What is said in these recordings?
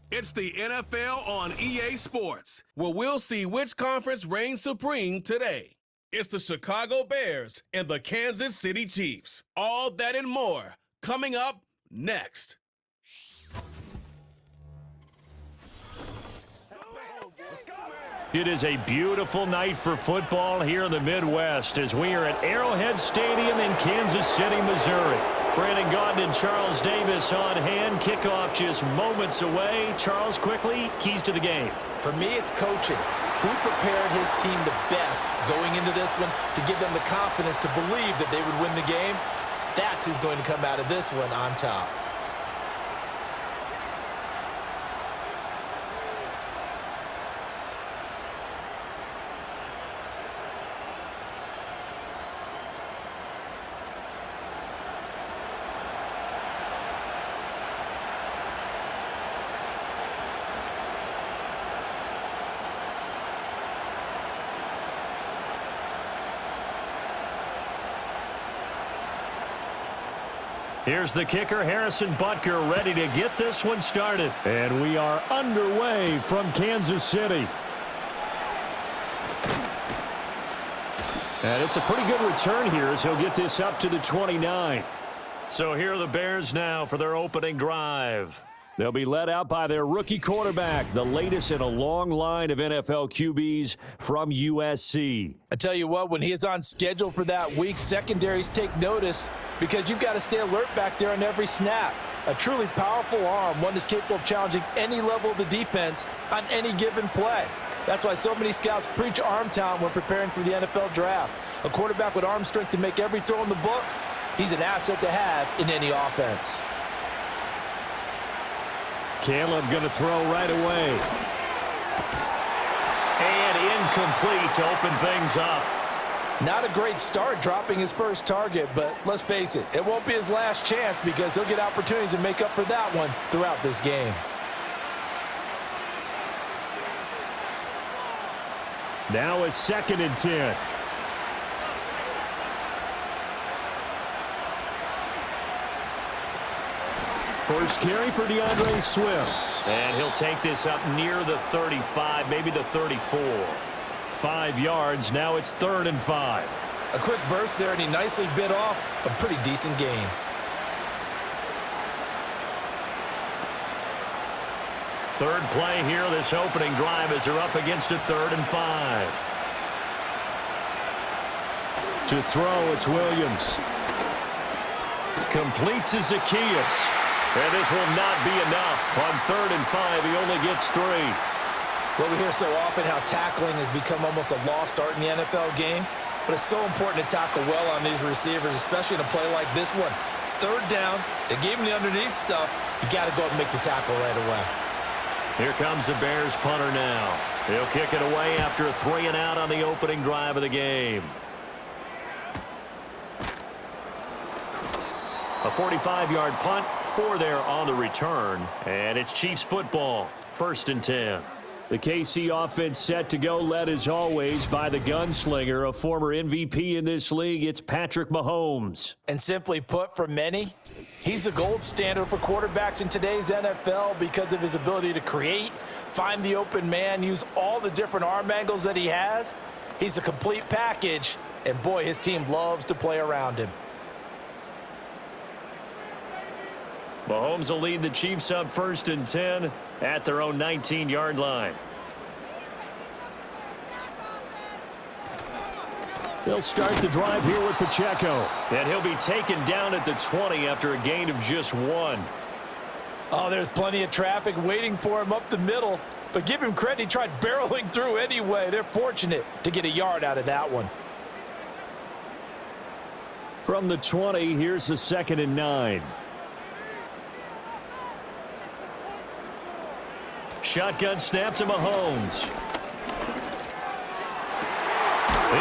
It's the NFL on EA Sports, where we'll see which conference reigns supreme today. It's the Chicago Bears and the Kansas City Chiefs. All that and more coming up next. It is a beautiful night for football here in the Midwest as we are at Arrowhead Stadium in Kansas City, Missouri. Brandon Gaudin and Charles Davis on hand. Kickoff just moments away. Charles, quickly, keys to the game. For me, it's coaching. Who prepared his team the best going into this one to give them the confidence to believe that they would win the game? That's who's going to come out of this one on top. Here's the kicker, Harrison Butker, ready to get this one started. And we are underway from Kansas City. And it's a pretty good return here as he'll get this up to the 29. So here are the Bears now for their opening drive. They'll be led out by their rookie quarterback, the latest in a long line of NFL QBs from USC. I tell you what, when he is on schedule for that week, secondaries take notice because you've got to stay alert back there on every snap. A truly powerful arm, one that's capable of challenging any level of the defense on any given play. That's why so many scouts preach arm talent when preparing for the NFL draft. A quarterback with arm strength to make every throw in the book, he's an asset to have in any offense. Caleb going to throw right away. And incomplete to open things up. Not a great start dropping his first target, but let's face it, it won't be his last chance because he'll get opportunities to make up for that one throughout this game. Now a 2nd and 10. First carry for DeAndre Swift. And he'll take this up near the 35, maybe the 34. 5 yards, now it's 3rd and 5. A quick burst there, and he nicely bit off a pretty decent gain. Third play here, this opening drive as they're up against a 3rd and 5. To throw, it's Williams. Complete to Zacchaeus. And this will not be enough. On 3rd and 5, he only gets 3. Well, we hear so often how tackling has become almost a lost art in the NFL game, but it's so important to tackle well on these receivers, especially in a play like this one. 3rd down, they gave him the underneath stuff. You got to go and make the tackle right away. Here comes the Bears punter now. He'll kick it away after a 3 and out on the opening drive of the game. A 45-yard punt, 4 there on the return, and it's Chiefs football, 1st and 10. The KC offense set to go, led as always by the gunslinger, a former MVP in this league. It's Patrick Mahomes. And simply put, for many, he's the gold standard for quarterbacks in today's NFL because of his ability to create, find the open man, use all the different arm angles that he has. He's a complete package, and boy, his team loves to play around him. Mahomes will lead the Chiefs up 1st and 10 at their own 19-yard line. They'll start the drive here with Pacheco. And he'll be taken down at the 20 after a gain of just 1. Oh, there's plenty of traffic waiting for him up the middle. But give him credit, he tried barreling through anyway. They're fortunate to get a yard out of that one. From the 20, here's the 2nd and 9. Shotgun snap to Mahomes.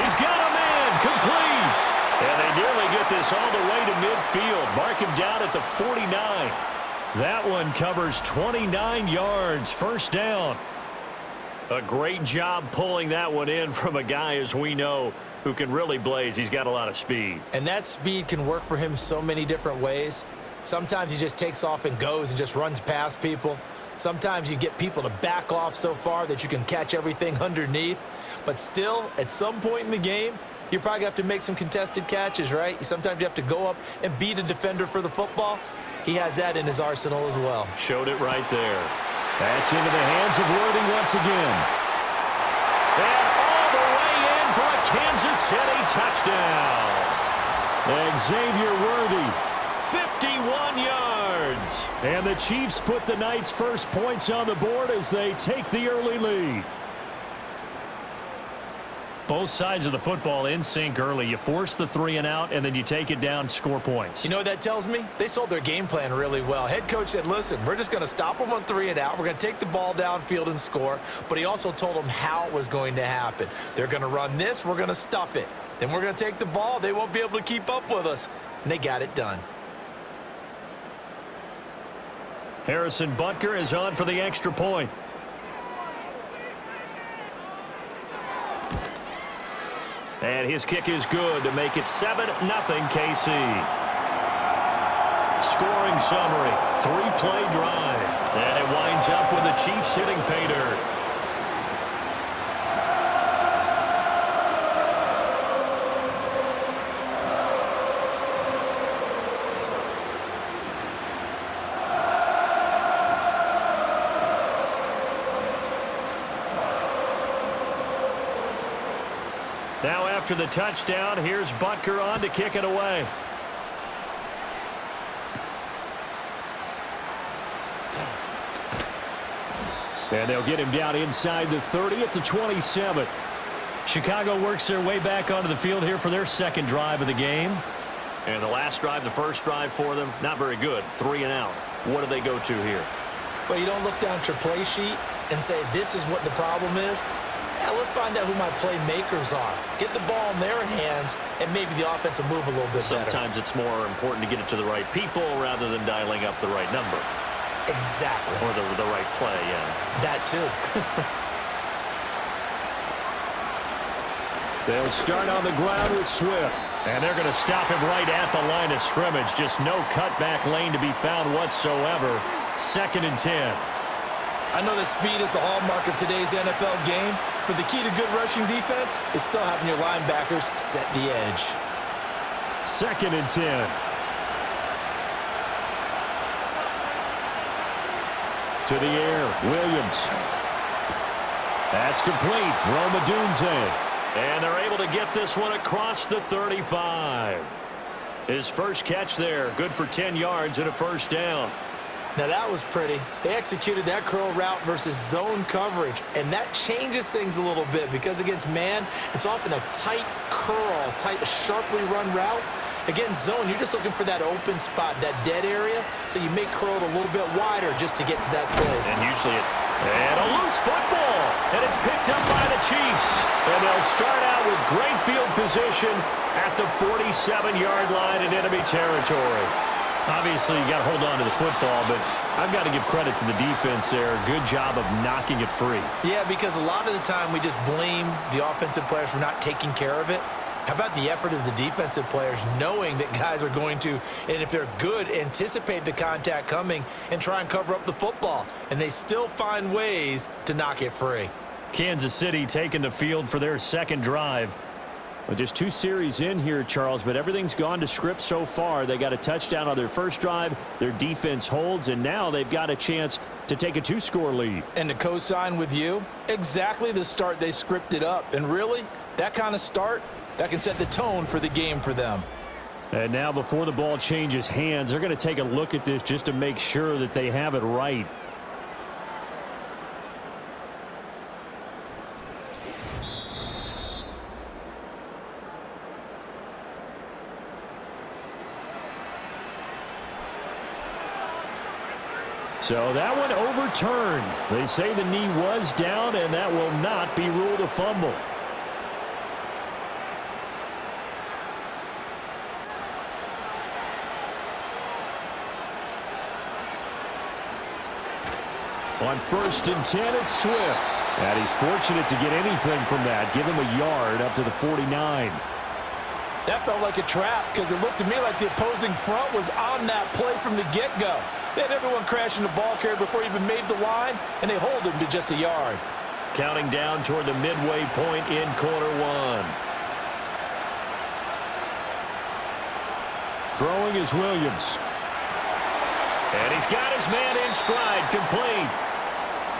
He's got a man, complete. And they nearly get this all the way to midfield. Mark him down at the 49. That one covers 29 yards, 1st down. A great job pulling that one in from a guy, as we know, who can really blaze. He's got a lot of speed. And that speed can work for him so many different ways. Sometimes he just takes off and goes and just runs past people. Sometimes you get people to back off so far that you can catch everything underneath. But still, at some point in the game, you probably have to make some contested catches, right? Sometimes you have to go up and beat a defender for the football. He has that in his arsenal as well. Showed it right there. That's into the hands of Worthy once again. And all the way in for a Kansas City touchdown. Xavier Worthy, 51 yards. And the Chiefs put the Knights' first points on the board as they take the early lead. Both sides of the football in sync early. You force the 3 and out, and then you take it down, score points. You know what that tells me? They sold their game plan really well. Head coach said, listen, we're just going to stop them on 3 and out. We're going to take the ball downfield and score. But he also told them how it was going to happen. They're going to run this. We're going to stuff it. Then we're going to take the ball. They won't be able to keep up with us. And they got it done. Harrison Butker is on for the extra point. And his kick is good to make it 7-0 KC. Scoring summary, 3-play drive. And it winds up with the Chiefs hitting pay dirt. Now after the touchdown, here's Butker on to kick it away. And they'll get him down inside the 30 at the 27. Chicago works their way back onto the field here for their second drive of the game. And the last drive, the first drive for them, not very good. 3 and out. What do they go to here? Well, you don't look down at your play sheet and say, this is what the problem is. Yeah, let's find out who my playmakers are. Get the ball in their hands, and maybe the offense will move a little bit better. Sometimes it's more important to get it to the right people rather than dialing up the right number. Exactly. Or the right play, yeah. That too. They'll start on the ground with Swift. And they're going to stop him right at the line of scrimmage. Just no cutback lane to be found whatsoever. 2nd and 10. I know that speed is the hallmark of today's NFL game, but the key to good rushing defense is still having your linebackers set the edge. 2nd and 10. To the air, Williams. That's complete. Roma Dunze. And they're able to get this one across the 35. His first catch there, good for 10 yards and a first down. Now that was pretty. They executed that curl route versus zone coverage, and that changes things a little bit because against man, it's often a tight curl, tight, sharply run route. Against zone, you're just looking for that open spot, that dead area, so you may curl it a little bit wider just to get to that place. And usually and a loose football, and it's picked up by the Chiefs. And they'll start out with great field position at the 47-yard line in enemy territory. Obviously, you got to hold on to the football, but I've got to give credit to the defense there. Good job of knocking it free. Yeah, because a lot of the time we just blame the offensive players for not taking care of it. How about the effort of the defensive players knowing that guys are going to, and if they're good, anticipate the contact coming and try and cover up the football, and they still find ways to knock it free. Kansas City taking the field for their second drive. Well, just 2 series in here, Charles, but everything's gone to script so far. They got a touchdown on their first drive. Their defense holds, and now they've got a chance to take a 2-score lead. And to co-sign with you, exactly the start they scripted up. And really, that kind of start, that can set the tone for the game for them. And now before the ball changes hands, they're going to take a look at this just to make sure that they have it right. So that one overturned. They say the knee was down, and that will not be ruled a fumble. On 1st and 10, it's Swift. And he's fortunate to get anything from that. Give him a yard up to the 49. That felt like a trap because it looked to me like the opposing front was on that play from the get-go. They had everyone crashing the ball carrier before he even made the line, and they hold him to just a yard. Counting down toward the midway point in quarter one. Throwing is Williams. And he's got his man in stride, complete.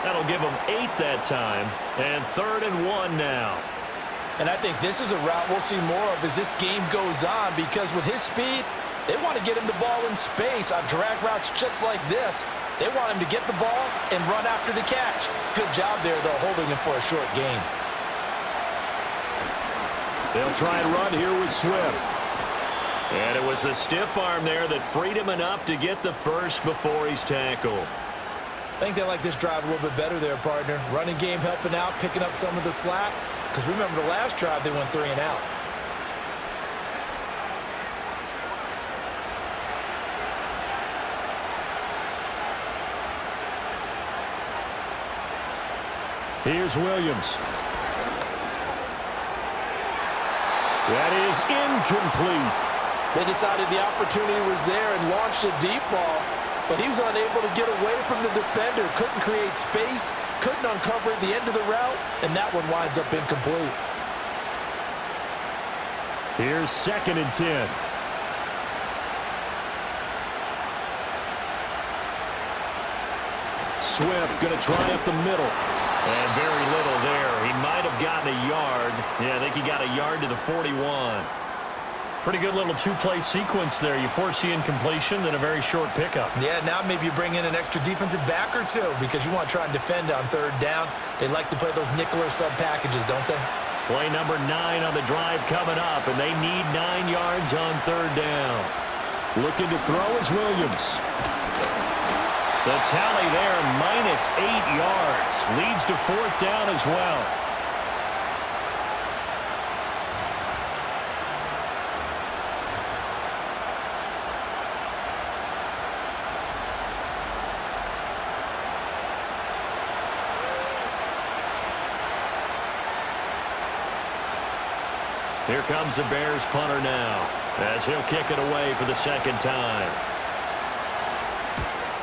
That'll give him 8 that time, and 3rd and 1 now. And I think this is a route we'll see more of as this game goes on, because with his speed, they want to get him the ball in space on drag routes just like this. They want him to get the ball and run after the catch. Good job there, though, holding him for a short gain. They'll try and run here with Swift. And it was the stiff arm there that freed him enough to get the first before he's tackled. I think they like this drive a little bit better there, partner. Running game helping out, picking up some of the slack. Because remember, the last drive, they went 3 and out. Here's Williams. That is incomplete. They decided the opportunity was there and launched a deep ball, but he was unable to get away from the defender, couldn't create space, couldn't uncover the end of the route, and that one winds up incomplete. Here's 2nd and 10. Swift going to try up the middle. And very little there. He might have gotten a yard. Yeah, I think he got a yard to the 41. Pretty good little two-play sequence there. You force the incompletion, then a very short pickup. Yeah, now maybe you bring in an extra defensive back or two because you want to try and defend on 3rd down. They like to play those nickel or sub packages, don't they? Play number 9 on the drive coming up, and they need 9 yards on 3rd down. Looking to throw is Williams. The tally there, -8 yards. Leads to 4th down as well. Here comes the Bears punter now, as he'll kick it away for the 2nd time.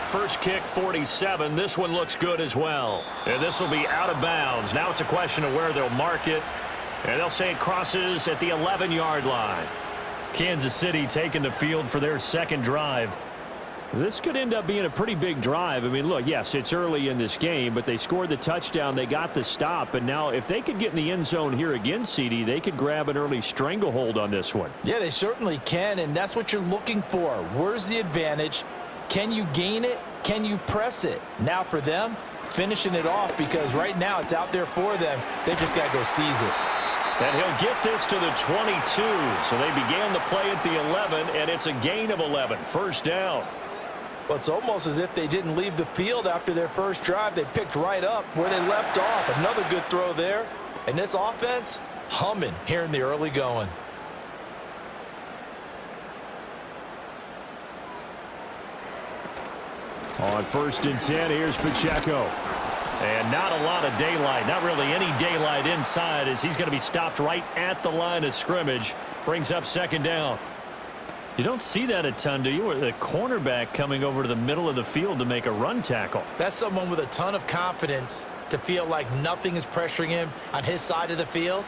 First kick, 47. This one looks good as well. And this will be out of bounds. Now it's a question of where they'll mark it. And they'll say it crosses at the 11-yard line. Kansas City taking the field for their 2nd drive. This could end up being a pretty big drive. I mean, look, yes, it's early in this game, but they scored the touchdown. They got the stop. And now if they could get in the end zone here again, CD, they could grab an early stranglehold on this one. Yeah, they certainly can, and that's what you're looking for. Where's the advantage? Can you gain it? Can you press it? Now for them, finishing it off, because right now it's out there for them. They just got to go seize it. And he'll get this to the 22. So they began the play at the 11, and it's a gain of 11. First down. Well, it's almost as if they didn't leave the field after their first drive. They picked right up where they left off. Another good throw there. And this offense, humming here in the early going. On 1st and 10, here's Pacheco. And not a lot of daylight, not really any daylight inside, as he's going to be stopped right at the line of scrimmage. Brings up 2nd down. You don't see that a ton, do you? The cornerback coming over to the middle of the field to make a run tackle. That's someone with a ton of confidence to feel like nothing is pressuring him on his side of the field.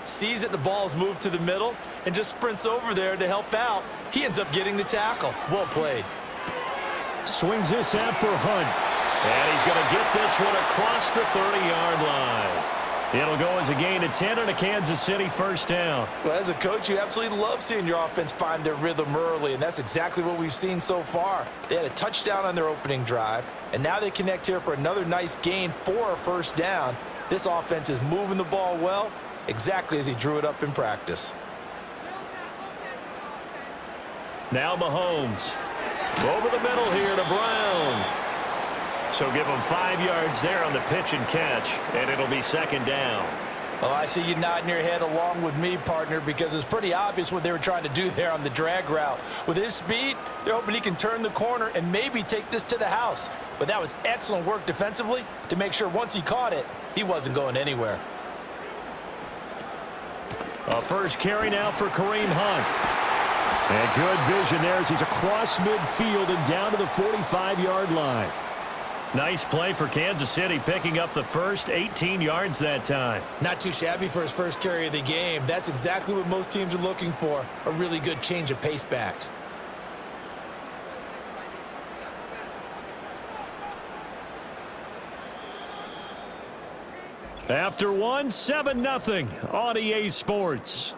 Sees that the ball's moved to the middle and just sprints over there to help out. He ends up getting the tackle. Well played. Swings this out for Hunt. And he's going to get this one across the 30-yard line. It'll go as a gain of 10 on a Kansas City 1st down. Well, as a coach, you absolutely love seeing your offense find their rhythm early, and that's exactly what we've seen so far. They had a touchdown on their opening drive, and now they connect here for another nice gain for a 1st down. This offense is moving the ball well, exactly as he drew it up in practice. Now Mahomes. Over the middle here to Brown. So give him 5 yards there on the pitch and catch, and it'll be 2nd down. Oh, I see you nodding your head along with me, partner, because it's pretty obvious what they were trying to do there on the drag route. With his speed, they're hoping he can turn the corner and maybe take this to the house. But that was excellent work defensively to make sure once he caught it, he wasn't going anywhere. A first carry now for Kareem Hunt. And good vision there as he's across midfield and down to the 45-yard line. Nice play for Kansas City, picking up the first 18 yards that time. Not too shabby for his first carry of the game. That's exactly what most teams are looking for, a really good change of pace back. After one, 7-0 on EA Sports.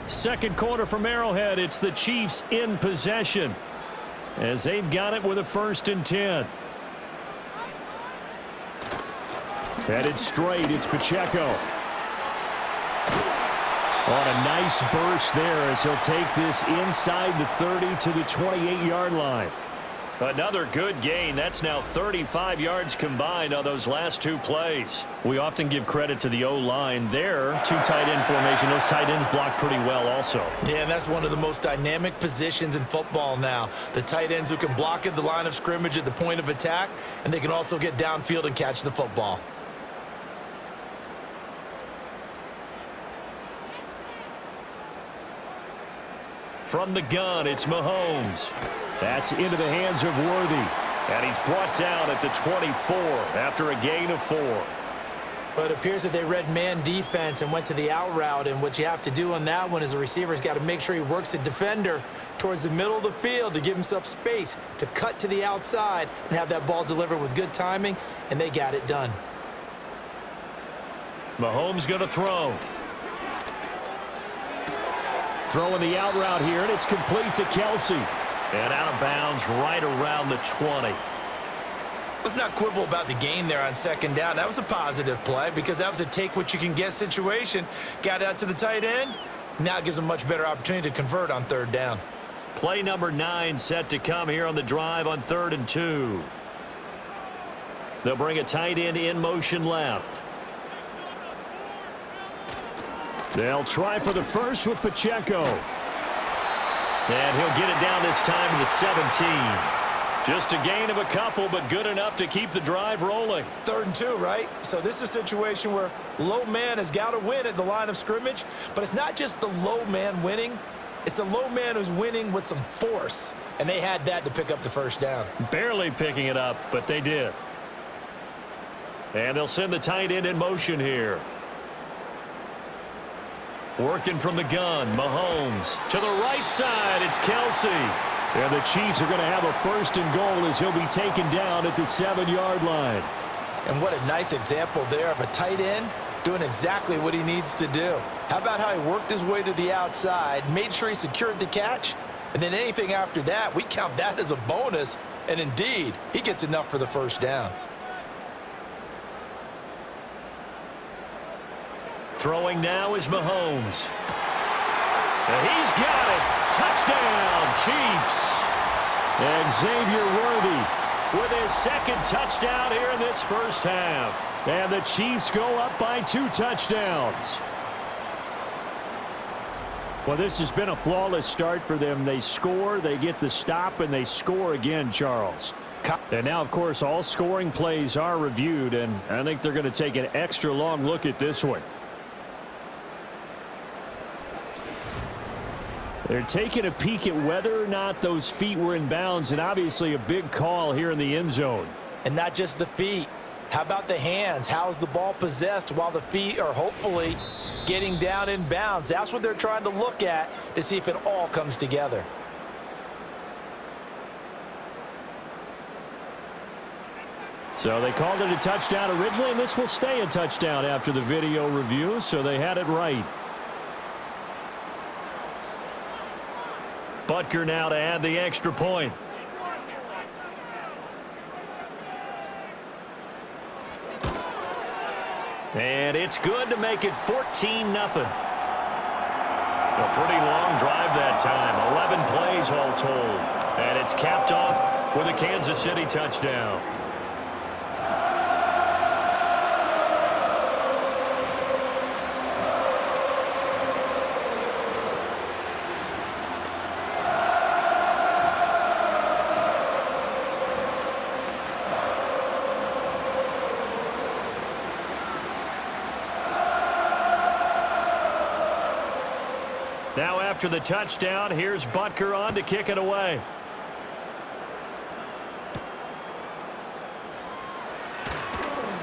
Second quarter from Arrowhead. It's the Chiefs in possession as they've got it with a 1st and 10. Headed straight. It's Pacheco. On a nice burst there as he'll take this inside the 30 to the 28-yard line. Another good gain. That's now 35 yards combined on those last 2 plays. We often give credit to the O-line there. 2 tight end formation. Those tight ends block pretty well also. Yeah, and that's one of the most dynamic positions in football now. The tight ends who can block at the line of scrimmage at the point of attack, and they can also get downfield and catch the football. From the gun, it's Mahomes. That's into the hands of Worthy. And he's brought down at the 24 after a gain of 4. Well, it appears that they read man defense and went to the out route. And what you have to do on that one is the receiver's got to make sure he works the defender towards the middle of the field to give himself space to cut to the outside and have that ball delivered with good timing. And they got it done. Mahomes going to throw. Throwing the out route here, and it's complete to Kelsey. And out of bounds right around the 20. Let's not quibble about the gain there on 2nd down. That was a positive play because that was a take-what-you-can-get situation. Got out to the tight end. Now it gives them a much better opportunity to convert on 3rd down. Play number 9 set to come here on the drive on 3rd and 2. They'll bring a tight end in motion left. They'll try for the first with Pacheco. And he'll get it down this time to the 17. Just a gain of a couple, but good enough to keep the drive rolling. 3rd and 2, right? So this is a situation where low man has got to win at the line of scrimmage, but it's not just the low man winning. It's the low man who's winning with some force, and they had that to pick up the 1st down. Barely picking it up, but they did. And they'll send the tight end in motion here. Working from the gun, Mahomes. To the right side, it's Kelsey. And the Chiefs are going to have a 1st and goal as he'll be taken down at the 7-yard line. And what a nice example there of a tight end doing exactly what he needs to do. How about how he worked his way to the outside, made sure he secured the catch, and then anything after that, we count that as a bonus. And indeed, he gets enough for the 1st down. Throwing now is Mahomes. And he's got it. Touchdown, Chiefs. And Xavier Worthy with his 2nd touchdown here in this 1st half. And the Chiefs go up by 2 touchdowns. Well, this has been a flawless start for them. They score, they get the stop, and they score again, Charles. And now, of course, all scoring plays are reviewed, and I think they're going to take an extra long look at this one. They're taking a peek at whether or not those feet were in bounds, and obviously a big call here in the end zone. And not just the feet. How about the hands? How's the ball possessed while the feet are hopefully getting down in bounds? That's what they're trying to look at to see if it all comes together. So they called it a touchdown originally, and this will stay a touchdown after the video review, so they had it right. Butker now to add the extra point. And it's good to make it 14-0. A pretty long drive that time. 11 plays all told. And it's capped off with a Kansas City touchdown. Now after the touchdown, here's Butker on to kick it away.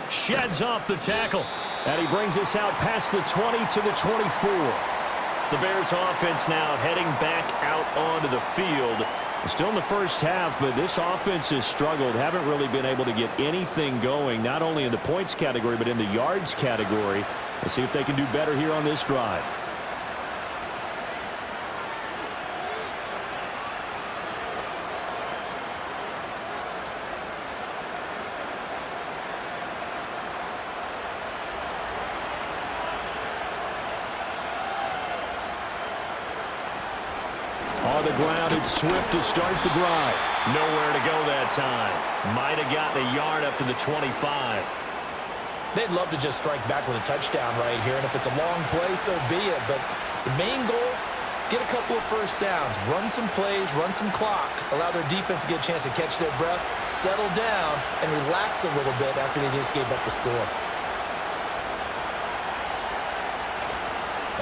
Sheds off the tackle. And he brings us out past the 20 to the 24. The Bears offense now heading back out onto the field. Still in the first half, but this offense has struggled. Haven't really been able to get anything going, not only in the points category, but in the yards category. Let's see if they can do better here on this drive. On the ground, it's Swift to start the drive. Nowhere to go that time. Might have gotten a yard up to the 25. They'd love to just strike back with a touchdown right here, and if it's a long play, so be it. But the main goal, get a couple of first downs, run some plays, run some clock, allow their defense to get a chance to catch their breath, settle down, and relax a little bit after they just gave up the score.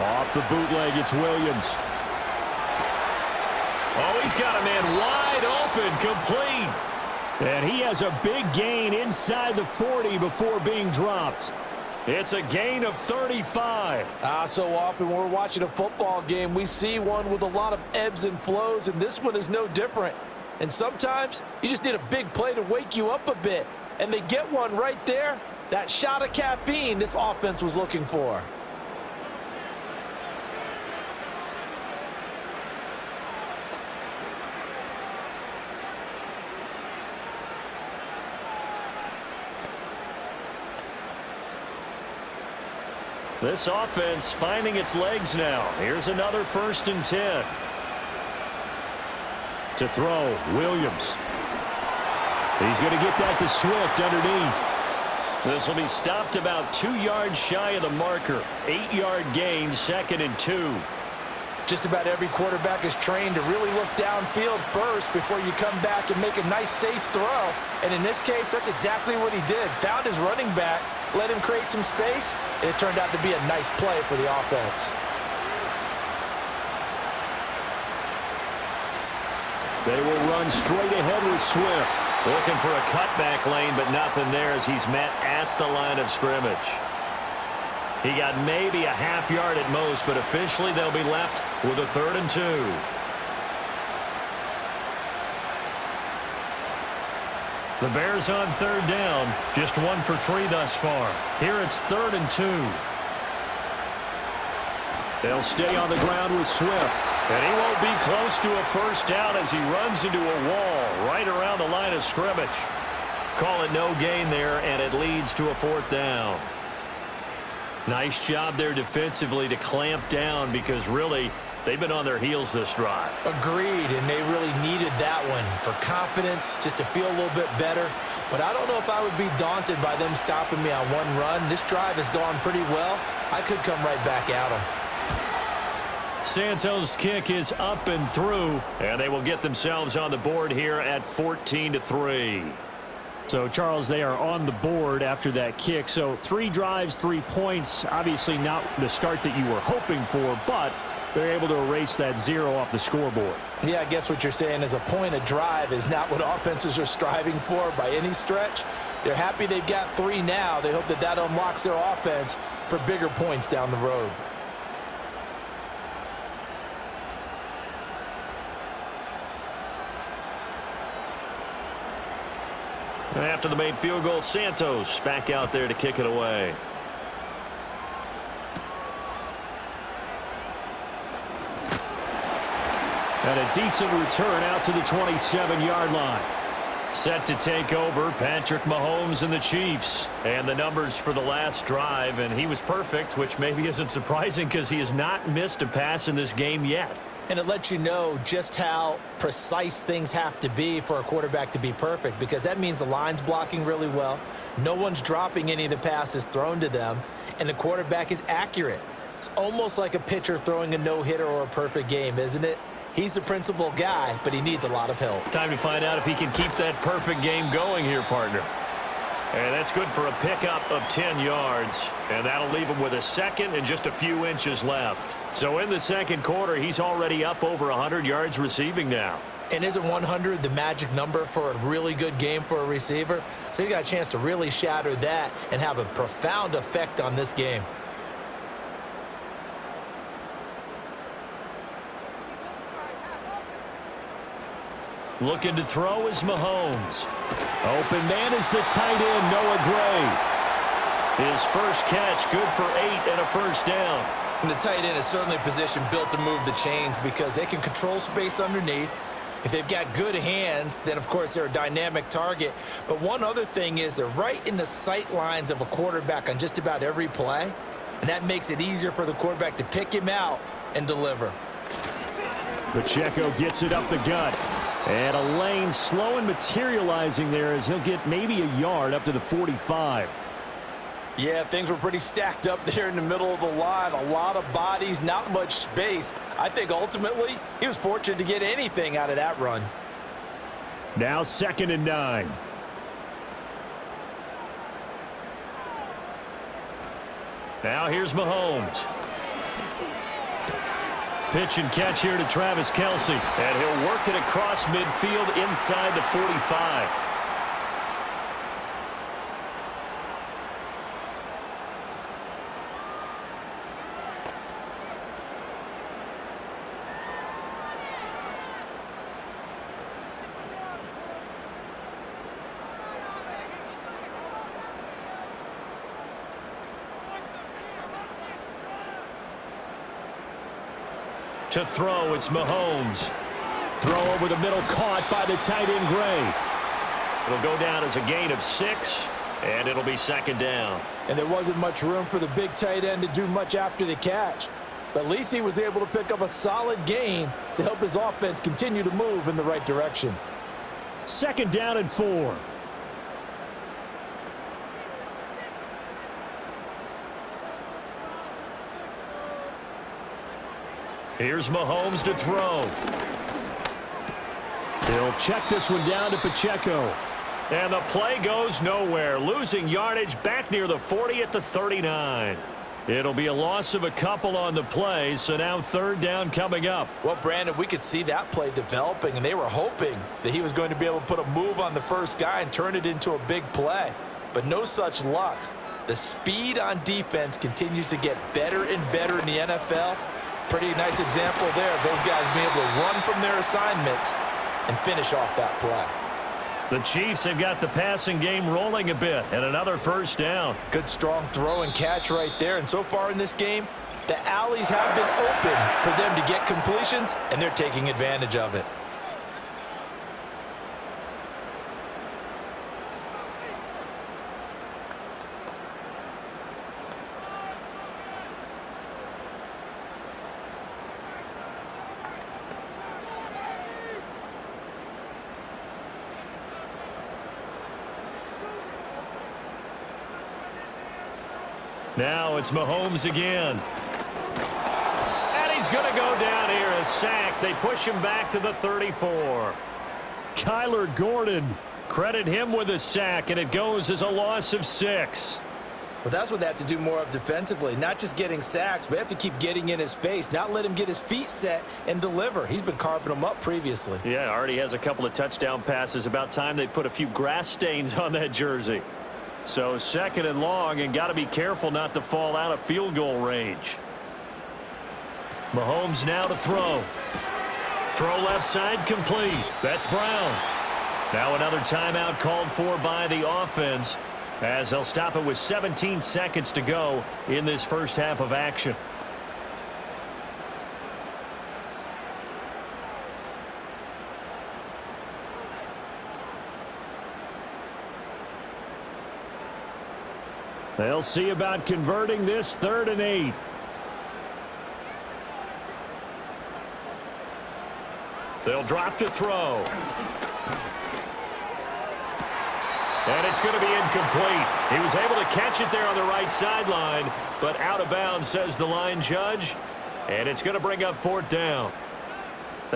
Off the bootleg, it's Williams. Oh, he's got a man wide open, complete. And he has a big gain inside the 40 before being dropped. It's a gain of 35. So often when we're watching a football game, we see one with a lot of ebbs and flows, and this one is no different. And sometimes you just need a big play to wake you up a bit. And they get one right there, that shot of caffeine this offense was looking for. This offense finding its legs now. Here's another 1st and 10. To throw, Williams. He's going to get that to Swift underneath. This will be stopped about 2 yards shy of the marker. 8-yard gain, 2nd and 2. Just about every quarterback is trained to really look downfield first before you come back and make a nice, safe throw. And in this case, that's exactly what he did. Found his running back, let him create some space, and it turned out to be a nice play for the offense. They will run straight ahead with Swift. Looking for a cutback lane, but nothing there as he's met at the line of scrimmage. He got maybe a half yard at most, but officially they'll be left with a 3rd and 2. The Bears on 3rd down, just 1 for 3 thus far. Here it's 3rd and 2. They'll stay on the ground with Swift. And he won't be close to a first down as he runs into a wall right around the line of scrimmage. Call it no gain there, and it leads to a 4th down. Nice job there defensively to clamp down because really they've been on their heels this drive. Agreed, and they really needed that one for confidence, just to feel a little bit better. But I don't know if I would be daunted by them stopping me on one run. This drive has gone pretty well. I could come right back at them. Santos' kick is up and through, and they will get themselves on the board here at 14-3. So, Charles, they are on the board after that kick. So 3 drives, 3 points. Obviously not the start that you were hoping for, but they're able to erase that 0 off the scoreboard. Yeah, I guess what you're saying is a point a drive is not what offenses are striving for by any stretch. They're happy they've got 3 now. They hope that that unlocks their offense for bigger points down the road. After the made field goal, Santos back out there to kick it away. And a decent return out to the 27-yard line. Set to take over, Patrick Mahomes and the Chiefs. And the numbers for the last drive, and he was perfect, which maybe isn't surprising because he has not missed a pass in this game yet. And it lets you know just how precise things have to be for a quarterback to be perfect, because that means the line's blocking really well, no one's dropping any of the passes thrown to them, and the quarterback is accurate. It's almost like a pitcher throwing a no-hitter or a perfect game, isn't it? He's the principal guy, but he needs a lot of help. Time to find out if he can keep that perfect game going here, partner. And that's good for a pickup of 10 yards. And that'll leave him with a second and just a few inches left. So in the second quarter, he's already up over 100 yards receiving now. And isn't 100 the magic number for a really good game for a receiver? So he got a chance to really shatter that and have a profound effect on this game. Looking to throw is Mahomes. Open man is the tight end, Noah Gray. His first catch, good for 8 and a first down. And the tight end is certainly a position built to move the chains because they can control space underneath. If they've got good hands, then, of course, they're a dynamic target. But one other thing is they're right in the sight lines of a quarterback on just about every play, and that makes it easier for the quarterback to pick him out and deliver. Pacheco gets it up the gut. And a lane slow and materializing there as he'll get maybe a yard up to the 45. Yeah, things were pretty stacked up there in the middle of the line. A lot of bodies, not much space. I think ultimately he was fortunate to get anything out of that run. Now 2nd and 9. Now here's Mahomes. Pitch and catch here to Travis Kelce. And he'll work it across midfield inside the 45. To throw, it's Mahomes. Throw over the middle, caught by the tight end, Gray. It'll go down as a gain of 6, and it'll be 2nd down. And there wasn't much room for the big tight end to do much after the catch. But at least he was able to pick up a solid gain to help his offense continue to move in the right direction. 2nd down and 4. Here's Mahomes to throw. He'll check this one down to Pacheco. And the play goes nowhere. Losing yardage back near the 40 at the 39. It'll be a loss of a couple on the play, so now 3rd down coming up. Well, Brandon, we could see that play developing, and they were hoping that he was going to be able to put a move on the first guy and turn it into a big play. But no such luck. The speed on defense continues to get better and better in the NFL. Pretty nice example there of those guys being able to run from their assignments and finish off that play. The Chiefs have got the passing game rolling a bit, and another 1st down. Good, strong throw and catch right there. And so far in this game, the alleys have been open for them to get completions, and they're taking advantage of it. Now it's Mahomes again. And he's going to go down here, a sack. They push him back to the 34. Kyler Gordon, credit him with a sack, and it goes as a loss of 6. Well, that's what they have to do more of defensively, not just getting sacks, but they have to keep getting in his face, not let him get his feet set and deliver. He's been carving them up previously. Yeah, already has a couple of touchdown passes. About time they put a few grass stains on that jersey. So 2nd and long, and got to be careful not to fall out of field goal range. Mahomes now to throw. Throw left side complete. That's Brown. Now another timeout called for by the offense as they'll stop it with 17 seconds to go in this first half of action. They'll see about converting this 3rd and 8. They'll drop to throw. And it's going to be incomplete. He was able to catch it there on the right sideline, but out of bounds, says the line judge. And it's going to bring up 4th down.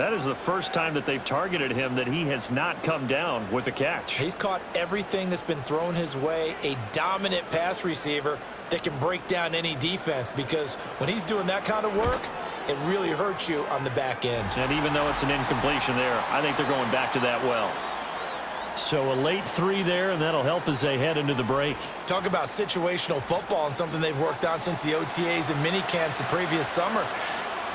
That is the first time that they've targeted him that he has not come down with a catch. He's caught everything that's been thrown his way, a dominant pass receiver that can break down any defense, because when he's doing that kind of work, it really hurts you on the back end. And even though it's an incompletion there, I think they're going back to that well. So a late 3 there, and that'll help as they head into the break. Talk about situational football and something they've worked on since the OTAs and mini camps the previous summer.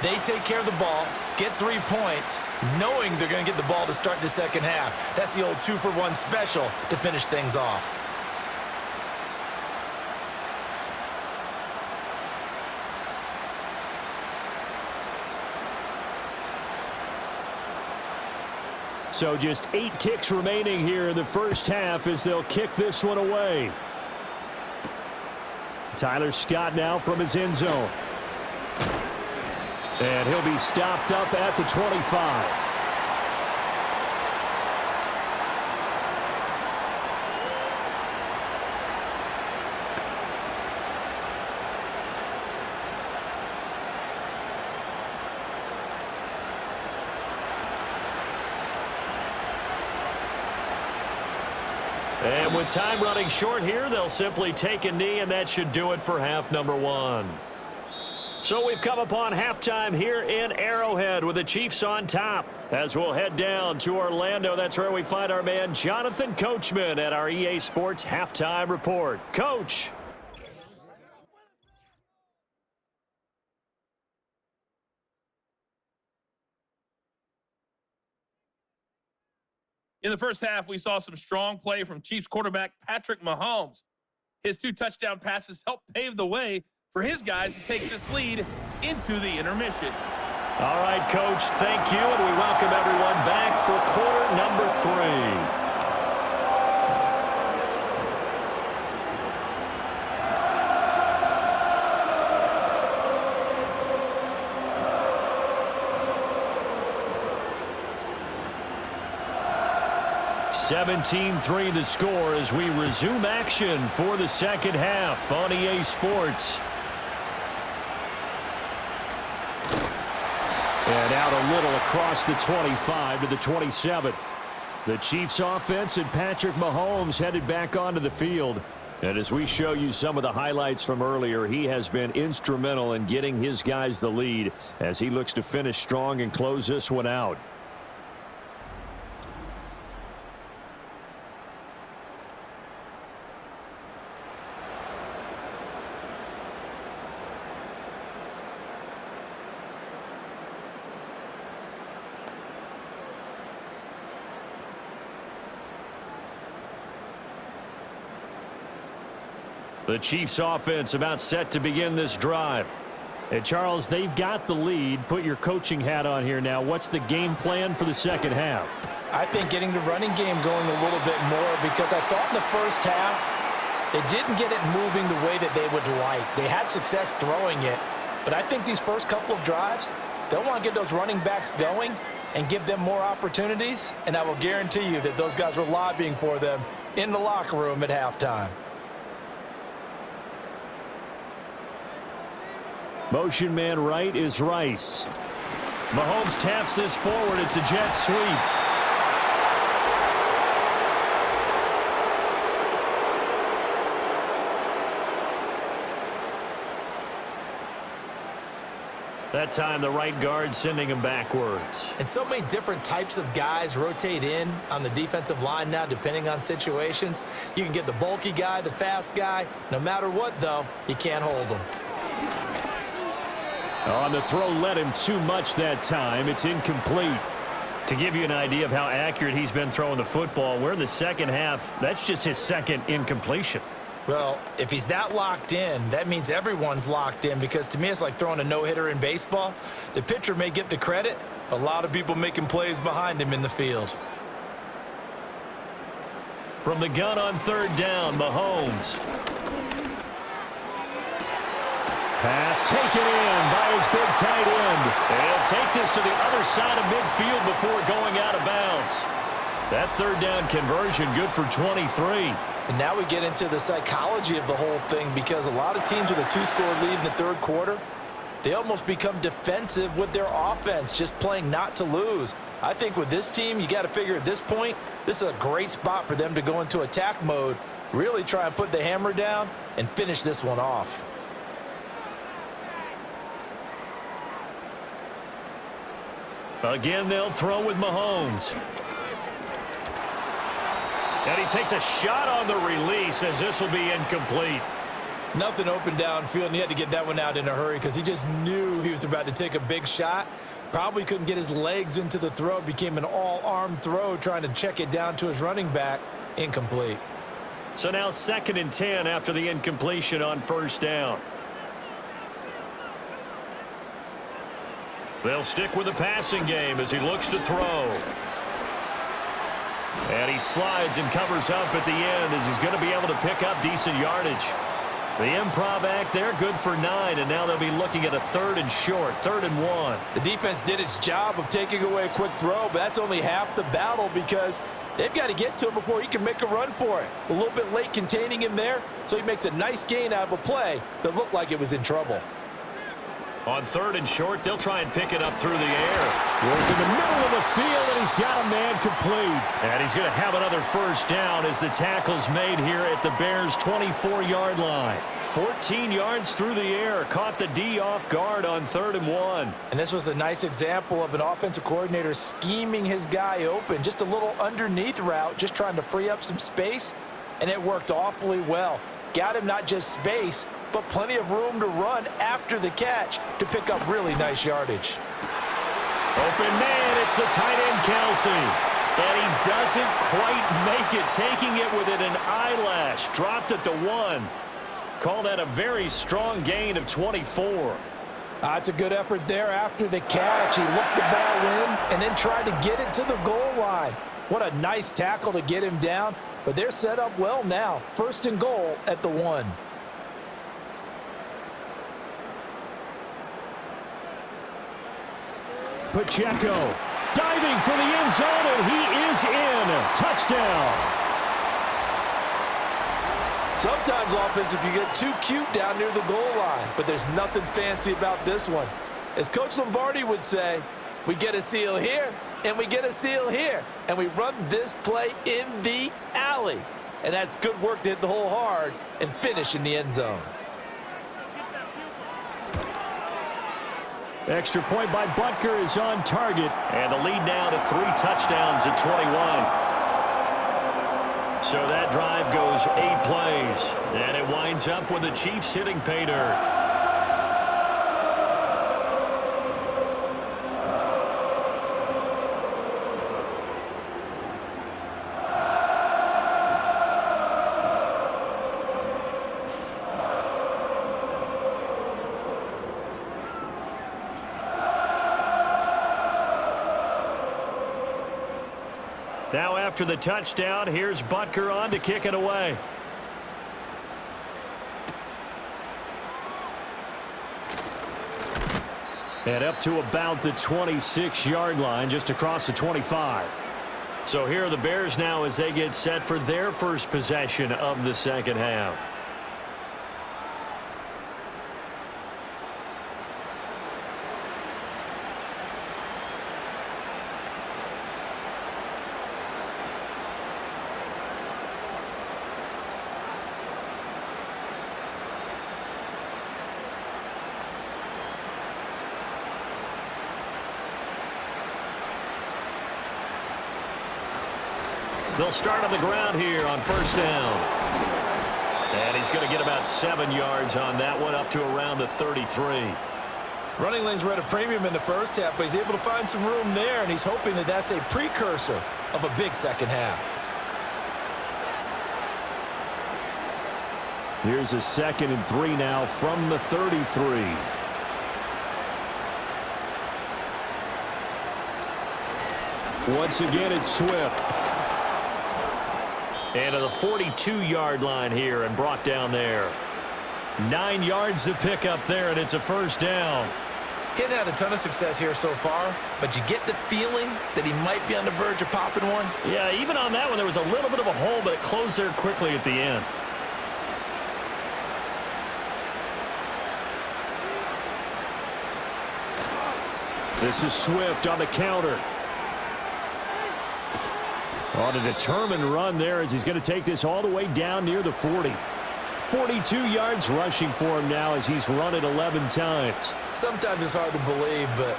They take care of the ball, get 3 points, knowing they're going to get the ball to start the second half. That's the old 2-for-1 special to finish things off. So just 8 ticks remaining here in the first half as they'll kick this one away. Tyler Scott now from his end zone. And he'll be stopped up at the 25. And with time running short here, they'll simply take a knee, and that should do it for half number 1. So we've come upon halftime here in Arrowhead with the Chiefs on top. As we'll head down to Orlando, that's where we find our man Jonathan Coachman at our EA Sports Halftime Report. Coach. In the first half, we saw some strong play from Chiefs quarterback Patrick Mahomes. His 2 touchdown passes helped pave the way for his guys to take this lead into the intermission. All right, Coach, thank you, and we welcome everyone back for quarter number 3. 17-3 the score as we resume action for the second half on EA Sports. And out a little across the 25 to the 27. The Chiefs offense and Patrick Mahomes headed back onto the field. And as we show you some of the highlights from earlier, he has been instrumental in getting his guys the lead as he looks to finish strong and close this one out. The Chiefs offense about set to begin this drive. And Charles, they've got the lead. Put your coaching hat on here now. What's the game plan for the second half? I think getting the running game going a little bit more, because I thought in the first half they didn't get it moving the way that they would like. They had success throwing it, but I think these first couple of drives, they'll want to get those running backs going and give them more opportunities, and I will guarantee you that those guys were lobbying for them in the locker room at halftime. Motion man right is Rice. Mahomes taps this forward. It's a jet sweep. That time the right guard sending him backwards. And so many different types of guys rotate in on the defensive line now depending on situations. You can get the bulky guy, the fast guy. No matter what, though, you can't hold them. On the throw, led him too much that time. It's incomplete. To give you an idea of how accurate he's been throwing the football, we're in the second half. That's just his second incompletion. Well, if he's that locked in, that means everyone's locked in, because to me it's like throwing a no-hitter in baseball. The pitcher may get the credit, a lot of people making plays behind him in the field. From the gun on third down, Mahomes. Pass taken in by his big tight end. And he'll take this to the other side of midfield before going out of bounds. That third down conversion good for 23. And now we get into the psychology of the whole thing, because a lot of teams with a 2-score lead in the third quarter, they almost become defensive with their offense, just playing not to lose. I think with this team, you got to figure at this point, this is a great spot for them to go into attack mode, really try and put the hammer down and finish this one off. Again, they'll throw with Mahomes. And he takes a shot on the release as this will be incomplete. Nothing open downfield, and he had to get that one out in a hurry because he just knew he was about to take a big shot. Probably couldn't get his legs into the throw. Became an all-arm throw trying to check it down to his running back. Incomplete. So now 2nd and 10 after the incompletion on 1st down. They'll stick with the passing game as he looks to throw. And he slides and covers up at the end as he's going to be able to pick up decent yardage. The improv act there, good for 9, and now they'll be looking at a 3rd and short, 3rd and 1. The defense did its job of taking away a quick throw, but that's only half the battle because they've got to get to him before he can make a run for it. A little bit late containing him there, so he makes a nice gain out of a play that looked like it was in trouble. On 3rd and short, they'll try and pick it up through the air. Work in the middle of the field, and he's got a man complete. And he's going to have another 1st down as the tackle's made here at the Bears' 24-yard line. 14 yards through the air, caught the D off guard on 3rd and 1. And this was a nice example of an offensive coordinator scheming his guy open. Just a little underneath route, just trying to free up some space, and it worked awfully well. Got him not just space, but plenty of room to run after the catch to pick up really nice yardage. Open man, it's the tight end Kelsey. And he doesn't quite make it, taking it within an eyelash. Dropped at the 1. Call that a very strong gain of 24. That's a good effort there after the catch. He looked the ball in and then tried to get it to the goal line. What a nice tackle to get him down. But they're set up well now. 1st and goal at the 1. Pacheco diving for the end zone, and he is in. Touchdown. Sometimes offenses can get too cute down near the goal line, but there's nothing fancy about this one. As Coach Lombardi would say, we get a seal here, and we get a seal here, and we run this play in the alley. And that's good work to hit the hole hard and finish in the end zone. Extra point by Butker is on target. And the lead now to 3 touchdowns at 21. So that drive goes 8 plays. And it winds up with the Chiefs hitting pay dirt. Now after the touchdown, here's Butker on to kick it away. And up to about the 26-yard line, just across the 25. So here are the Bears now as they get set for their first possession of the 2nd half. They'll start on the ground here on 1st down. And he's going to get about 7 yards on that one, up to around the 33. Running lanes were at a premium in the 1st half, but he's able to find some room there, and he's hoping that that's a precursor of a big 2nd half. Here's a 2nd and 3 now from the 33. Once again, it's Swift. And to the 42-yard line here and brought down there. 9 yards to pick up there, and it's a 1st down. He hadn't had a ton of success here so far, but you get the feeling that he might be on the verge of popping one. Yeah, even on that one, there was a little bit of a hole, but it closed there quickly at the end. This is Swift on the counter. On a determined run there as he's going to take this all the way down near the 40. 42 yards rushing for him now as he's run it 11 times. Sometimes it's hard to believe, but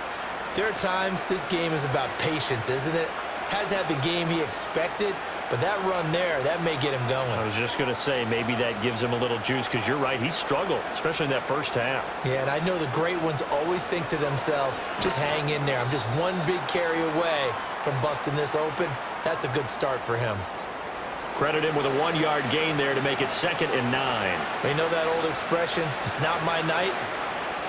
there are times this game is about patience, isn't it? Has had the game he expected, but that run there, that may get him going. I was just going to say maybe that gives him a little juice because you're right, he struggled, especially in that first half. Yeah, and I know the great ones always think to themselves, just hang in there. I'm just one big carry away from busting this open. That's a good start for him. Credit him with a 1-yard gain there to make it 2nd and 9. You know that old expression, it's not my night?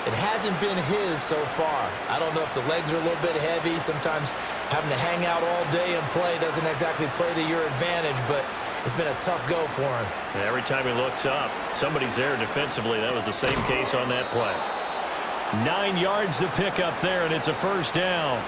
It hasn't been his so far. I don't know if the legs are a little bit heavy. Sometimes having to hang out all day and play doesn't exactly play to your advantage, but it's been a tough go for him. And every time he looks up, somebody's there defensively. That was the same case on that play. 9 yards to pick up there, and it's a first down.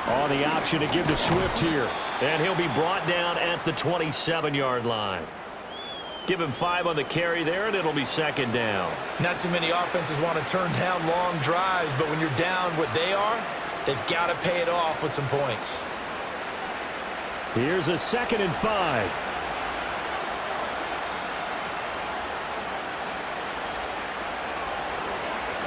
On the option to give to Swift here. And he'll be brought down at the 27-yard line. Give him 5 on the carry there, and it'll be 2nd down. Not too many offenses want to turn down long drives, but when you're down what they are, they've got to pay it off with some points. Here's a 2nd and 5.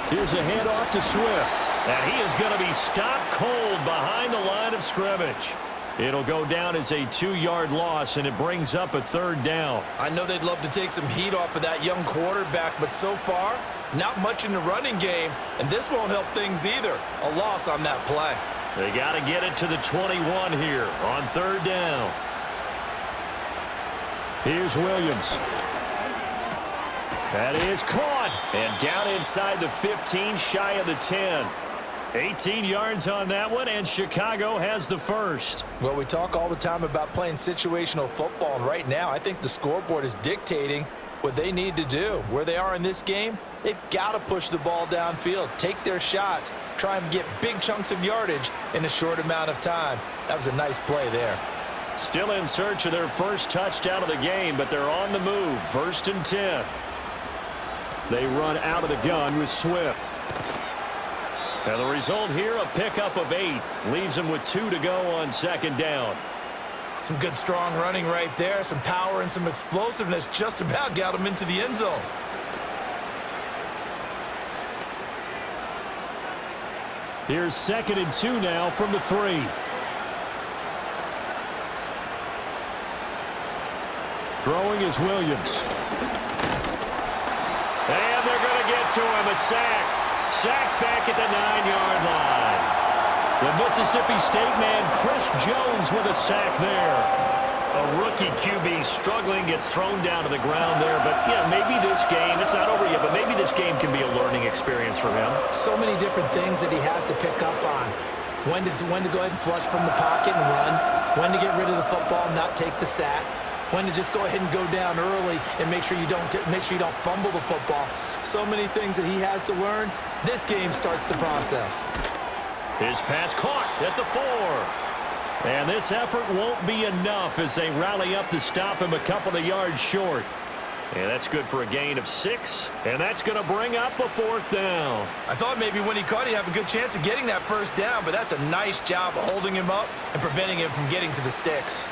Here's a handoff to Swift. And he is going to be stopped cold behind the line of scrimmage. It'll go down as a 2-yard loss, and it brings up a 3rd down. I know they'd love to take some heat off of that young quarterback, but so far, not much in the running game, and this won't help things either. A loss on that play. They got to get it to the 21 here on 3rd down. Here's Williams. That is caught. And down inside the 15, shy of the 10. 18 yards on that one, and Chicago has the first. Well, we talk all the time about playing situational football, and right now I think the scoreboard is dictating what they need to do. Where they are in this game, they've got to push the ball downfield, take their shots, try and get big chunks of yardage in a short amount of time. That was a nice play there. Still in search of their first touchdown of the game, but they're on the move. 1st and 10. They run out of the gun with Swift. And the result here, a pickup of 8. Leaves them with 2 to go on 2nd down. Some good strong running right there. Some power and some explosiveness just about got them into the end zone. Here's 2nd and 2 now from the 3. Throwing is Williams. And they're going to get to him. A sack. Sack back at the 9-yard line. The Mississippi State man, Chris Jones, with a sack there. A rookie QB struggling, gets thrown down to the ground there. But, yeah, maybe this game, it's not over yet, but maybe this game can be a learning experience for him. So many different things that he has to pick up on. When to go ahead and flush from the pocket and run. When to get rid of the football and not take the sack. When to just go ahead and go down early and make sure you don't fumble the football. So many things that he has to learn. This game starts the process. His pass caught at the 4. And this effort won't be enough as they rally up to stop him a couple of yards short. And that's good for a gain of 6. And that's going to bring up a 4th down. I thought maybe when he caught, he'd have a good chance of getting that first down, but that's a nice job of holding him up and preventing him from getting to the sticks.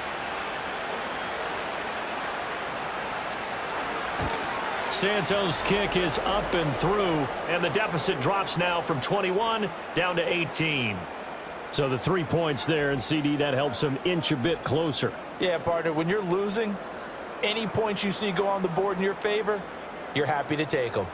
Santos' kick is up and through, and the deficit drops now from 21 down to 18. So the 3 points there, and CD, that helps him inch a bit closer. Yeah, partner, when you're losing, any points you see go on the board in your favor, you're happy to take them.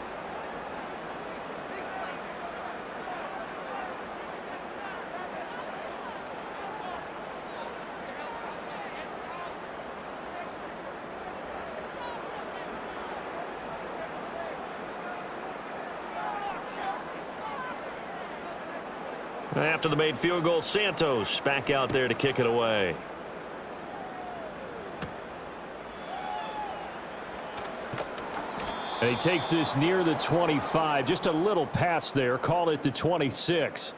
After the made field goal, Santos back out there to kick it away. And he takes this near the 25. Just a little pass there. Call it the 26.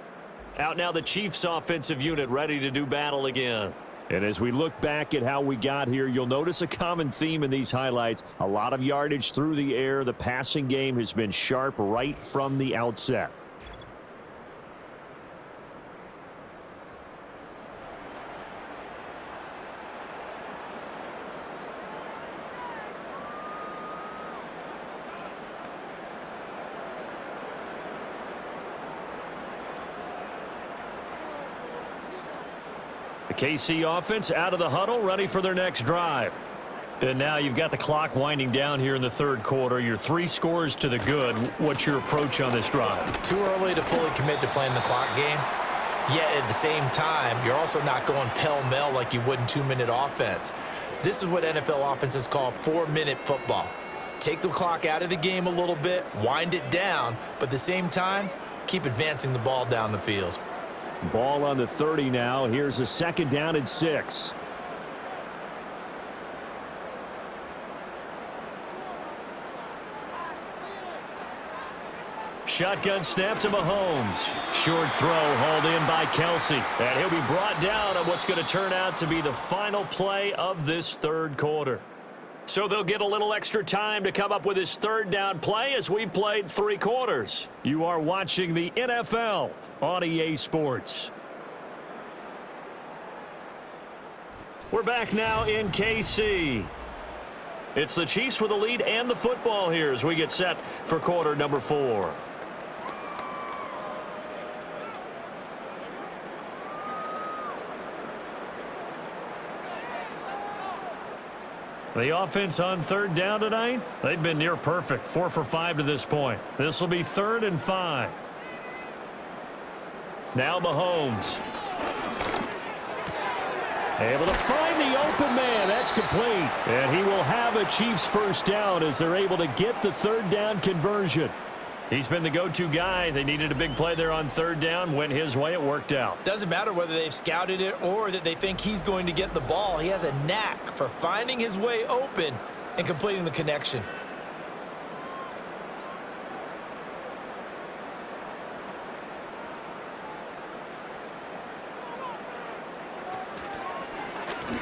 Out now the Chiefs offensive unit ready to do battle again. And as we look back at how we got here, you'll notice a common theme in these highlights. A lot of yardage through the air. The passing game has been sharp right from the outset. The KC offense out of the huddle, ready for their next drive. And now you've got the clock winding down here in the third quarter. Your 3 scores to the good. What's your approach on this drive? Too early to fully commit to playing the clock game. Yet at the same time, you're also not going pell-mell like you would in 2-minute offense. This is what NFL offenses call 4-minute football. Take the clock out of the game a little bit, wind it down, but at the same time, keep advancing the ball down the field. Ball on the 30 now. Here's a 2nd down and 6. Shotgun snap to Mahomes. Short throw hauled in by Kelsey. And he'll be brought down on what's going to turn out to be the final play of this third quarter. So they'll get a little extra time to come up with his 3rd down play as we've played 3 quarters. You are watching the NFL on EA Sports. We're back now in KC. It's the Chiefs with the lead and the football here as we get set for quarter number 4. The offense on 3rd down tonight, they've been near perfect, 4 for 5 to this point. This will be 3rd and 5. Now Mahomes. Able to find the open man. That's complete. And he will have a Chiefs 1st down as they're able to get the 3rd down conversion. He's been the go-to guy. They needed a big play there on 3rd down. Went his way. It worked out. Doesn't matter whether they've scouted it or that they think he's going to get the ball. He has a knack for finding his way open and completing the connection.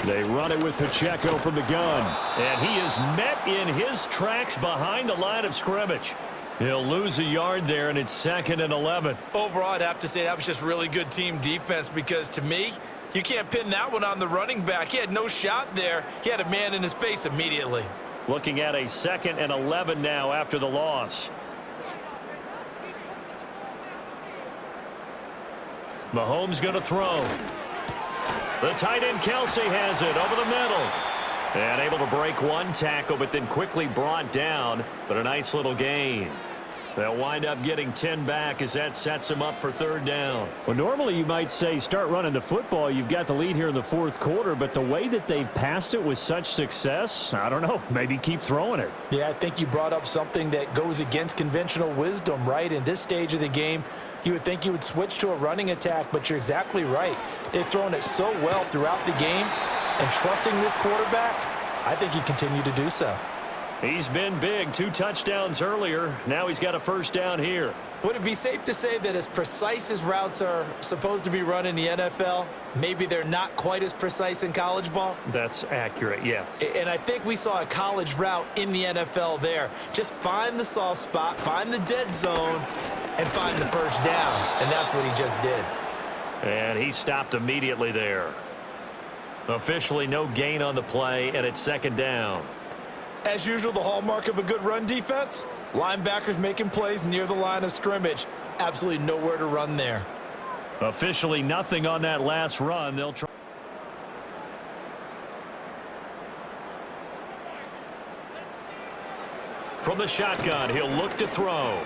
They run it with Pacheco from the gun. And he is met in his tracks behind the line of scrimmage. He'll lose a yard there, and it's 2nd and 11. Overall, I'd have to say that was just really good team defense because, to me, you can't pin that one on the running back. He had no shot there. He had a man in his face immediately. Looking at a 2nd and 11 now after the loss. Mahomes going to throw. The tight end Kelsey has it over the middle. And able to break 1 tackle, but then quickly brought down. But a nice little gain. They'll wind up getting 10 back as that sets him up for 3rd down. Well, normally you might say start running the football. You've got the lead here in the 4th quarter, but the way that they've passed it with such success, I don't know, maybe keep throwing it. Yeah, I think you brought up something that goes against conventional wisdom, right? In this stage of the game, you would think you would switch to a running attack, but you're exactly right. They've thrown it so well throughout the game, and trusting this quarterback, I think he continued to do so. He's been big. 2 touchdowns earlier. Now he's got a 1st down here. Would it be safe to say that as precise as routes are supposed to be run in the NFL, maybe they're not quite as precise in college ball? That's accurate, yeah. And I think we saw a college route in the NFL there. Just find the soft spot, find the dead zone, and find the 1st down. And that's what he just did. And he stopped immediately there. Officially no gain on the play, and it's 2nd down. As usual, the hallmark of a good run defense, linebackers making plays near the line of scrimmage. Absolutely nowhere to run there. Officially nothing on that last run. They'll try. From the shotgun, he'll look to throw.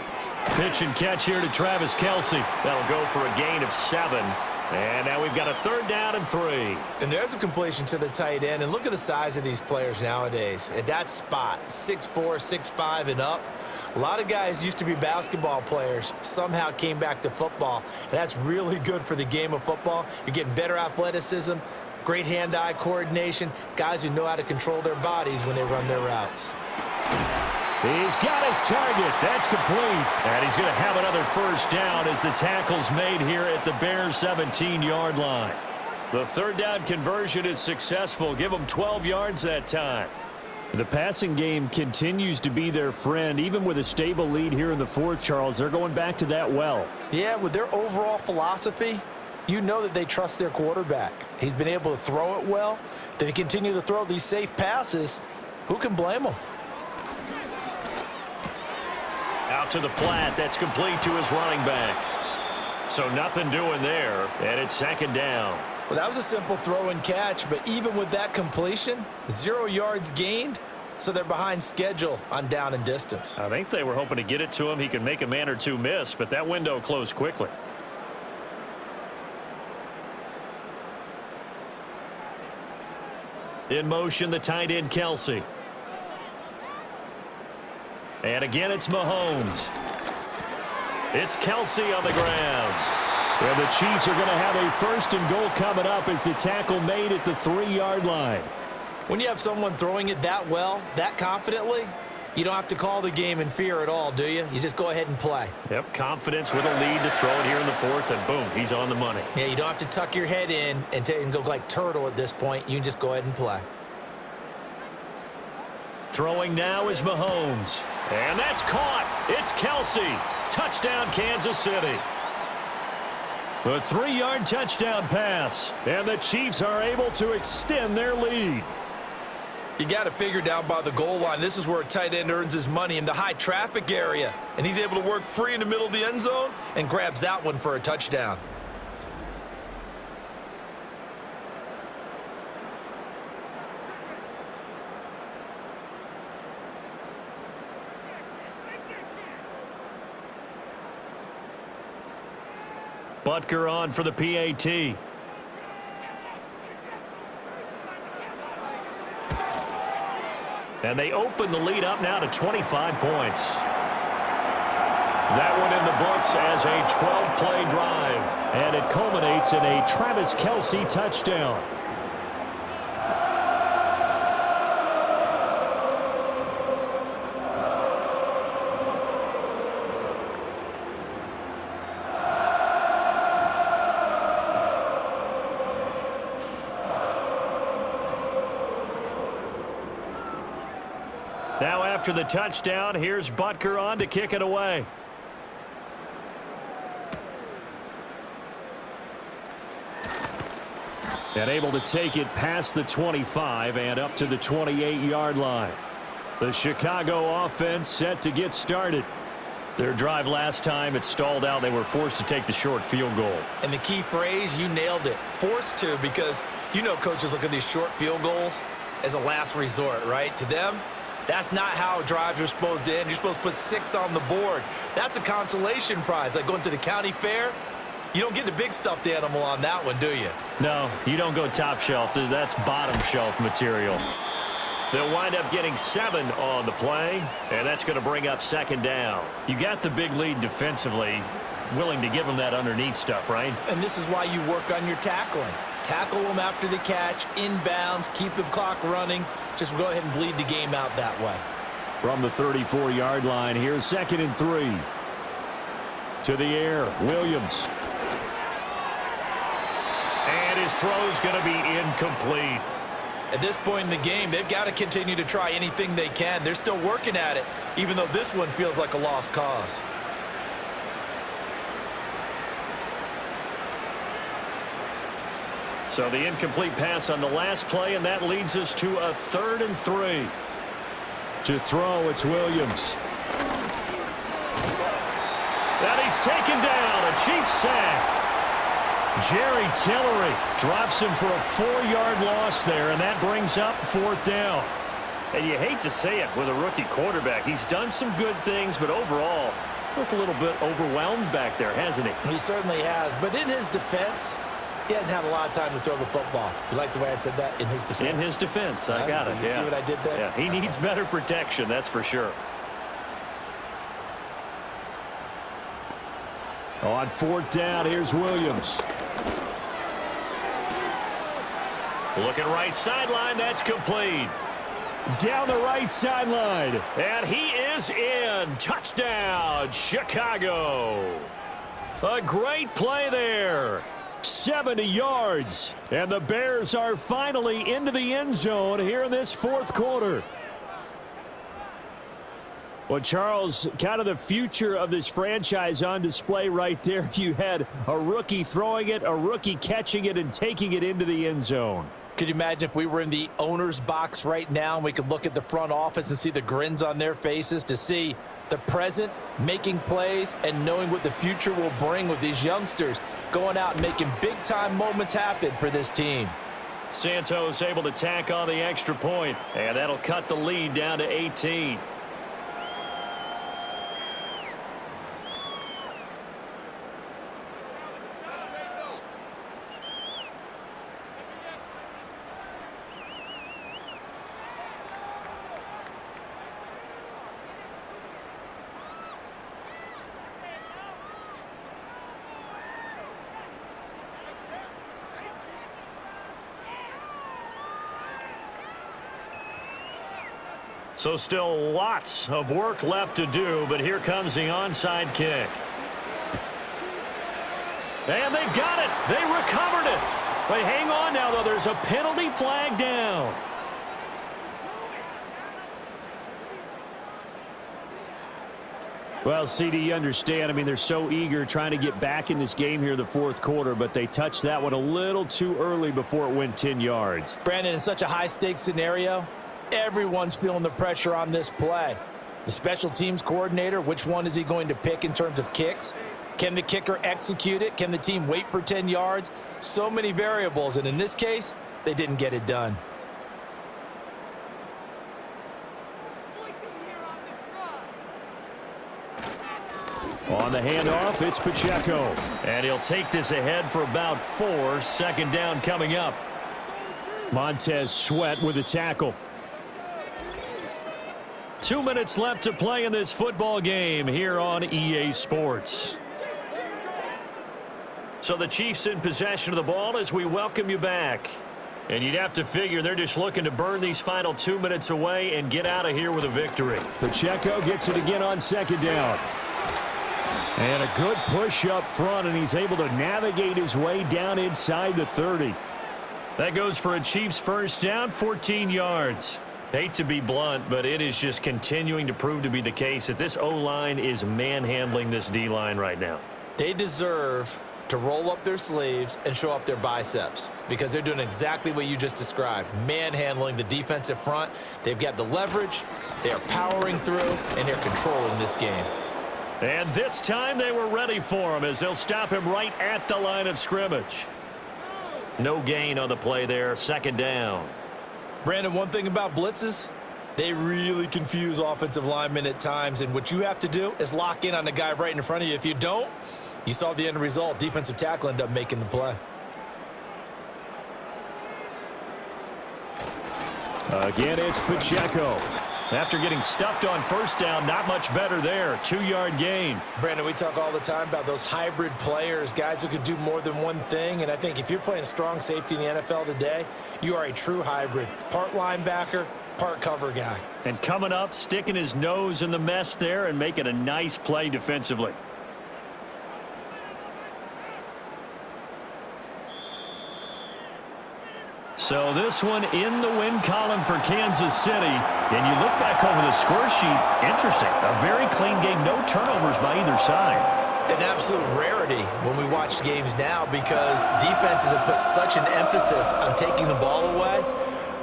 Pitch and catch here to Travis Kelsey. That'll go for a gain of 7. And now we've got a 3rd down and 3. And there's a completion to the tight end. And look at the size of these players nowadays. At that spot, 6'4", 6'5", and up. A lot of guys used to be basketball players, somehow came back to football. And that's really good for the game of football. You're getting better athleticism, great hand-eye coordination, guys who know how to control their bodies when they run their routes. He's got his target. That's complete. And he's going to have another first down as the tackle's made here at the Bears' 17-yard line. The third down conversion is successful. Give them 12 yards that time. The passing game continues to be their friend. Even with a stable lead here in the fourth, Charles, they're going back to that well. Yeah, with their overall philosophy, you know that they trust their quarterback. He's been able to throw it well. If they continue to throw these safe passes, who can blame them? Out to the flat. That's complete to his running back. So nothing doing there, and it's second down. Well, that was a simple throw and catch, but even with that completion, 0 yards gained, so they're behind schedule on down and distance. I think they were hoping to get it to him. He could make a man or two miss, but that window closed quickly. In motion, the tight end, Kelsey. And again, it's Mahomes. It's Kelsey on the ground. And the Chiefs are going to have a first and goal coming up as the tackle made at the 3-yard line. When you have someone throwing it that well, that confidently, you don't have to call the game in fear at all, do you? You just go ahead and play. Yep, confidence with a lead to throw it here in the fourth, and boom, he's on the money. Yeah, you don't have to tuck your head in and go like turtle at this point. You can just go ahead and play. Throwing now is Mahomes. And that's caught. It's Kelsey. Touchdown, Kansas City. A 3-yard touchdown pass. And the Chiefs are able to extend their lead. You got to figure down by the goal line. This is where a tight end earns his money, in the high traffic area. And he's able to work free in the middle of the end zone and grabs that one for a touchdown. Butker on for the PAT. And they open the lead up now to 25 points. That one in the books as a 12-play drive. And it culminates in a Travis Kelce touchdown. Now after the touchdown, here's Butker on to kick it away. And able to take it past the 25 and up to the 28-yard line. The Chicago offense set to get started. Their drive last time, it stalled out. They were forced to take the short field goal. And the key phrase, you nailed it. Forced to, because you know coaches look at these short field goals as a last resort, right? To them, that's not how drives are supposed to end. You're supposed to put 6 on the board. That's a consolation prize. Like going to the county fair, you don't get the big stuffed animal on that one, do you? No, you don't go top shelf. That's bottom shelf material. They'll wind up getting 7 on the play, and that's going to bring up second down. You got the big lead defensively, willing to give them that underneath stuff, right? And this is why you work on your tackling. Tackle them after the catch, inbounds, keep the clock running. Just go ahead and bleed the game out that way. From the 34-yard line, here's 2nd and 3. To the air, Williams. And his throw's going to be incomplete. At this point in the game, they've got to continue to try anything they can. They're still working at it, even though this one feels like a lost cause. So the incomplete pass on the last play, and that leads us to a 3rd and 3. To throw, it's Williams. And he's taken down, a Chiefs sack. Jerry Tillery drops him for a 4-yard loss there, and that brings up 4th down. And you hate to say it with a rookie quarterback. He's done some good things, but overall, looked a little bit overwhelmed back there, hasn't he? He certainly has, but in his defense, he hasn't had a lot of time to throw the football. You like the way I said that? In his defense. In his defense, I got it. You see what I did there? Yeah, he needs better protection, that's for sure. On 4th down, here's Williams. Looking right sideline, that's complete. Down the right sideline. And he is in. Touchdown, Chicago. A great play there. 70 yards. And the Bears are finally into the end zone here in this fourth quarter. Well, Charles, kind of the future of this franchise on display right there. You had a rookie throwing it, a rookie catching it, and taking it into the end zone. Could you imagine if we were in the owner's box right now and we could look at the front office and see the grins on their faces, to see the present making plays and knowing what the future will bring with these youngsters going out and making big-time moments happen for this team. Santos able to tack on the extra point, and that'll cut the lead down to 18. So still lots of work left to do, but here comes the onside kick. And they've got it. They recovered it. But hang on now, though. There's a penalty flag down. Well, CD, you understand. I mean, they're so eager trying to get back in this game here in the fourth quarter, but they touched that one a little too early before it went 10 yards. Brandon, in such a high-stakes scenario, everyone's feeling the pressure on this play. The special teams coordinator, which one is he going to pick in terms of kicks? Can the kicker execute it? Can the team wait for 10 yards? So many variables, and in this case, they didn't get it done. On the handoff, it's Pacheco. And he'll take this ahead for about 4. Second down coming up. Montez Sweat with a tackle. 2 minutes left to play in this football game here on EA Sports. So the Chiefs in possession of the ball as we welcome you back. And you'd have to figure they're just looking to burn these final 2 minutes away and get out of here with a victory. Pacheco gets it again on second down. And a good push up front, and he's able to navigate his way down inside the 30. That goes for a Chiefs first down, 14 yards. Hate to be blunt, but it is just continuing to prove to be the case that this O-line is manhandling this D-line right now. They deserve to roll up their sleeves and show up their biceps, because they're doing exactly what you just described, manhandling the defensive front. They've got the leverage, they are powering through, and they're controlling this game. And this time they were ready for him as they'll stop him right at the line of scrimmage. No gain on the play there, second down. Brandon, one thing about blitzes, they really confuse offensive linemen at times, and what you have to do is lock in on the guy right in front of you. If you don't, you saw the end result. Defensive tackle ended up making the play. Again, it's Pacheco. After getting stuffed on first down, not much better there. 2-yard gain. Brandon, we talk all the time about those hybrid players, guys who can do more than one thing. And I think if you're playing strong safety in the NFL today, you are a true hybrid. Part linebacker, part cover guy. And coming up, sticking his nose in the mess there and making a nice play defensively. So this one in the win column for Kansas City. And you look back over the score sheet, interesting. A very clean game, no turnovers by either side. An absolute rarity when we watch games now, because defenses have put such an emphasis on taking the ball away.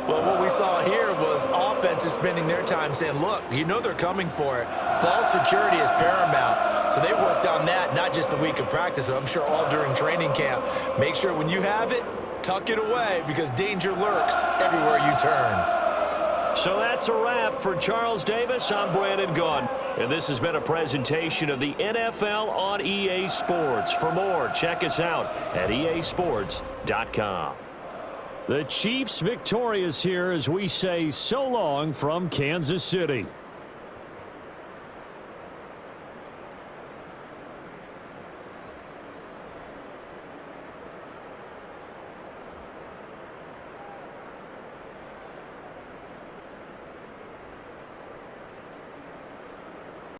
Well, what we saw here was offenses spending their time saying, look, you know they're coming for it. Ball security is paramount. So they worked on that, not just a week of practice, but I'm sure all during training camp. Make sure when you have it, tuck it away, because danger lurks everywhere you turn. So that's a wrap for Charles Davis. I'm Brandon Gunn. And this has been a presentation of the NFL on EA Sports. For more, check us out at easports.com. The Chiefs victorious here as we say so long from Kansas City.